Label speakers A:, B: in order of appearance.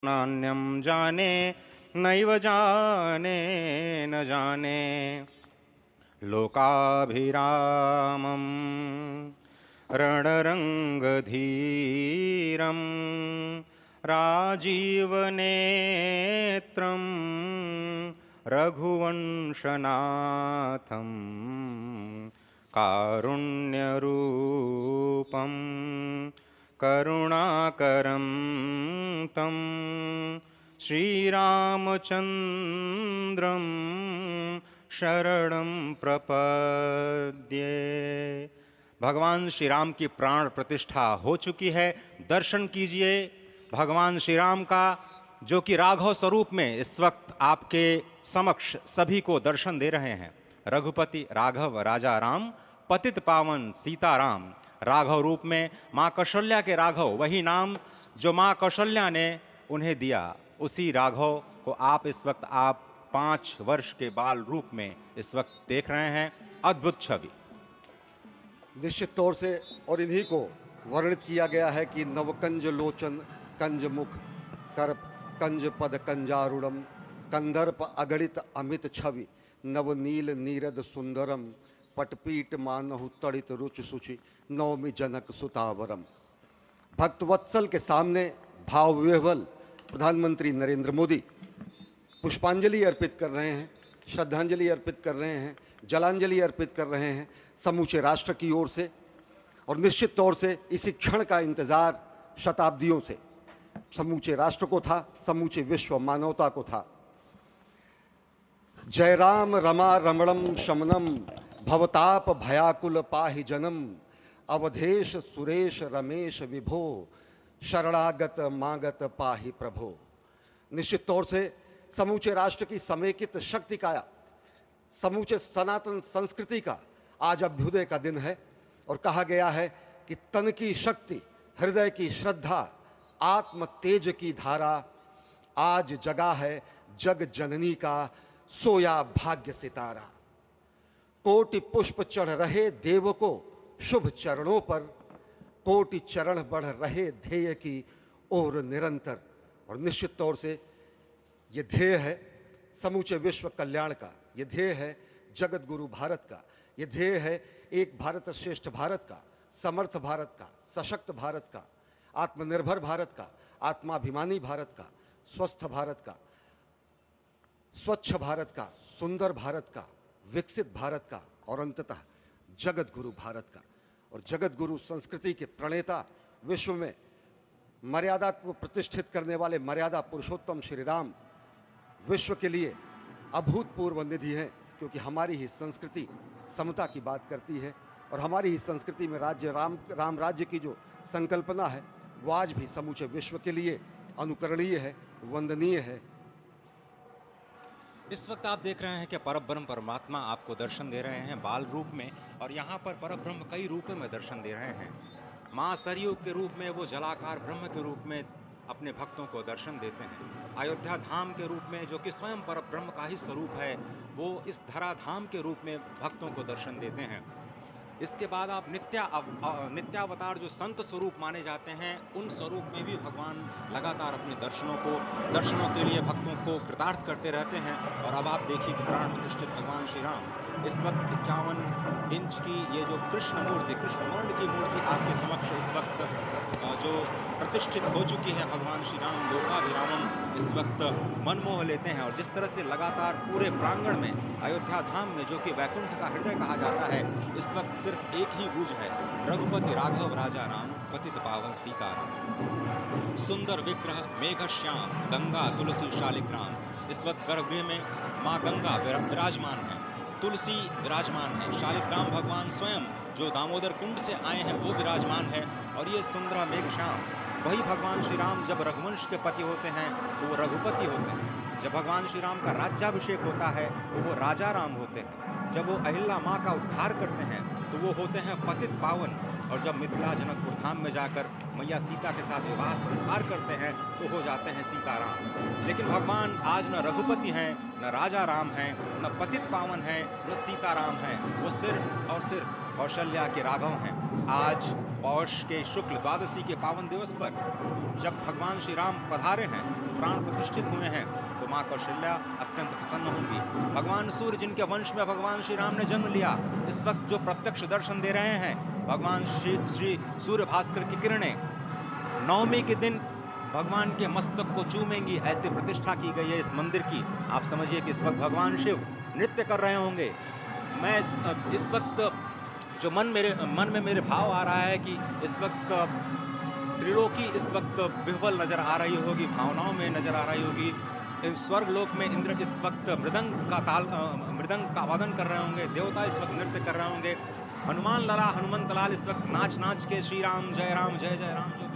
A: नान्यं जाने नैव जाने न जाने लोकाभिरामं रणरङ्गधीरं राजीवनेत्रं रघुवंशनाथं कारुण्यरूपं करुणाकरं तं श्रीरामचन्द्रं शरणं प्रपद्ये। भगवान श्री राम की प्राण प्रतिष्ठा हो चुकी है। दर्शन कीजिए भगवान श्री राम का, जो कि राघव स्वरूप में इस वक्त आपके समक्ष सभी को दर्शन दे रहे हैं। रघुपति राघव राजा राम, पतित पावन सीताराम। राघव रूप में माँ कौशल्या के राघव, वही नाम जो माँ कौशल्या ने उन्हें दिया, उसी राघव को आप इस वक्त 5 वर्ष के बाल रूप में इस वक्त देख रहे हैं। अद्भुत छवि।
B: निश्चित तौर से, और इन्हीं को वर्णित किया गया है कि नवकंज लोचन कंज मुख कर कंज पद कंजारुणम कंदर्प अगणित अमित छवि नवनील नीरद सुंदरम पटपीट मानहु तड़ित रुचि सुचि नवमी जनक सुतावरम। भक्तवत्सल के सामने भाव विह्वल प्रधानमंत्री नरेंद्र मोदी पुष्पांजलि अर्पित कर रहे हैं, श्रद्धांजलि अर्पित कर रहे हैं, जलांजलि अर्पित कर रहे हैं समूचे राष्ट्र की ओर से। और निश्चित तौर से इसी क्षण का इंतजार शताब्दियों से समूचे राष्ट्र को था, समूचे विश्व मानवता को था। जय राम रमा रमणम शमनम भवताप भयाकुल पाहि जनम अवधेश सुरेश रमेश विभो शरणागत मागत पाहि प्रभो। निश्चित तौर से समूचे राष्ट्र की समेकित शक्ति का, समूचे सनातन संस्कृति का आज अभ्युदय का दिन है। और कहा गया है कि तन की शक्ति, हृदय की श्रद्धा, आत्म तेज की धारा आज जगा है जग जननी का सोया भाग्य सितारा। कोटि पुष्प चढ़ रहे देव को शुभ चरणों पर, कोटि चरण बढ़ रहे ध्येय की ओर निरंतर। और निश्चित तौर से ये ध्येय है समूचे विश्व कल्याण का, ये ध्येय है जगत गुरु भारत का, ये ध्येय है एक भारत श्रेष्ठ भारत का, समर्थ भारत का, सशक्त भारत का, आत्मनिर्भर भारत का, आत्माभिमानी भारत का, स्वस्थ भारत का, स्वच्छ भारत का, सुंदर भारत का, विकसित भारत का, और अंततः जगत गुरु भारत का। और जगत गुरु संस्कृति के प्रणेता, विश्व में मर्यादा को प्रतिष्ठित करने वाले मर्यादा पुरुषोत्तम श्री राम विश्व के लिए अभूतपूर्व निधि हैं, क्योंकि हमारी ही संस्कृति समता की बात करती है। और हमारी ही संस्कृति में राज्य राम राज्य की जो संकल्पना है वो आज भी समूचे विश्व के लिए अनुकरणीय है, वंदनीय है।
A: इस वक्त आप देख रहे हैं कि परब्रह्म परमात्मा आपको दर्शन दे रहे हैं बाल रूप में, और यहाँ पर परब्रह्म कई रूपों में दर्शन दे रहे हैं। माँ सरयू के रूप में वो जलाकार ब्रह्म के रूप में अपने भक्तों को दर्शन देते हैं। अयोध्या धाम के रूप में, जो कि स्वयं परब्रह्म का ही स्वरूप है, वो इस धरा धाम के रूप में भक्तों को दर्शन देते हैं। इसके बाद आप नित्यावतार जो संत स्वरूप माने जाते हैं, उन स्वरूप में भी भगवान लगातार अपने दर्शनों के लिए भक्तों को कृतार्थ करते रहते हैं। और अब आप देखिए कि प्राण प्रतिष्ठित भगवान श्री राम इस वक्त 51 इंच की ये जो कृष्ण वर्ण की मूर्ति आपके समक्ष इस वक्त जो प्रतिष्ठित हो चुकी है। भगवान श्री राम लोकाभिरामम इस वक्त मनमोह लेते हैं। और जिस तरह से लगातार पूरे प्रांगण में, अयोध्या धाम में, जो कि वैकुंठ का हृदय कहा जाता है, इस वक्त सिर्फ एक ही गूंज है, रघुपति राघव राजा राम, पतित पावन सीताराम। सुंदर विग्रह मेघश्याम गंगा तुलसी शालिग्राम। इस वक्त गर्भगृह में माँ गंगा विराजमान है, तुलसी विराजमान है, शालिग्राम भगवान स्वयं जो दामोदर कुंड से आए हैं वो विराजमान है। और ये सुंदर मेघश्याम, वही भगवान श्री राम जब रघुवंश के पति होते हैं तो वो रघुपति होते हैं। जब भगवान श्री राम का राज्याभिषेक होता है तो वो राजा राम होते हैं। जब वो अहिल्या माँ का उद्धार करते हैं तो वो होते हैं पतित पावन। और जब मिथिला जनकपुर धाम में जाकर मैया सीता के साथ विवाह संस्कार करते हैं तो हो जाते हैं सीताराम। लेकिन भगवान आज न रघुपति हैं, न राजा राम हैं, न पतित पावन हैं, न सीताराम हैं। वो सिर्फ और सिर्फ कौशल्या के राघव हैं। आज पौष के शुक्ल द्वादशी के पावन दिवस पर जब भगवान श्री राम पधारे हैं प्राण प्रतिष्ठित हुए हैं तो माँ कौशल्या अत्यंत प्रसन्न होंगी। भगवान सूर्य जिनके वंश में भगवान श्री राम ने जन्म लिया, इस वक्त जो प्रत्यक्ष दर्शन दे रहे हैं, भगवान श्री सूर्य भास्कर की किरणें नवमी के दिन भगवान के मस्तक को चूमेंगी, ऐसी प्रतिष्ठा की गई है इस मंदिर की। आप समझिए कि इस वक्त भगवान शिव नृत्य कर रहे होंगे। मैं इस वक्त जो मन में मेरे भाव आ रहा है कि इस वक्त त्रिलोकी इस वक्त विह्वल नजर आ रही होगी, भावनाओं में नजर आ रही होगी। इस स्वर्ग लोक में इंद्र इस वक्त मृदंग का वादन कर रहे होंगे, देवता इस वक्त नृत्य कर रहे होंगे, हनुमान लला हनुमंत लाल इस वक्त नाच नाच के श्री राम जय जय राम जो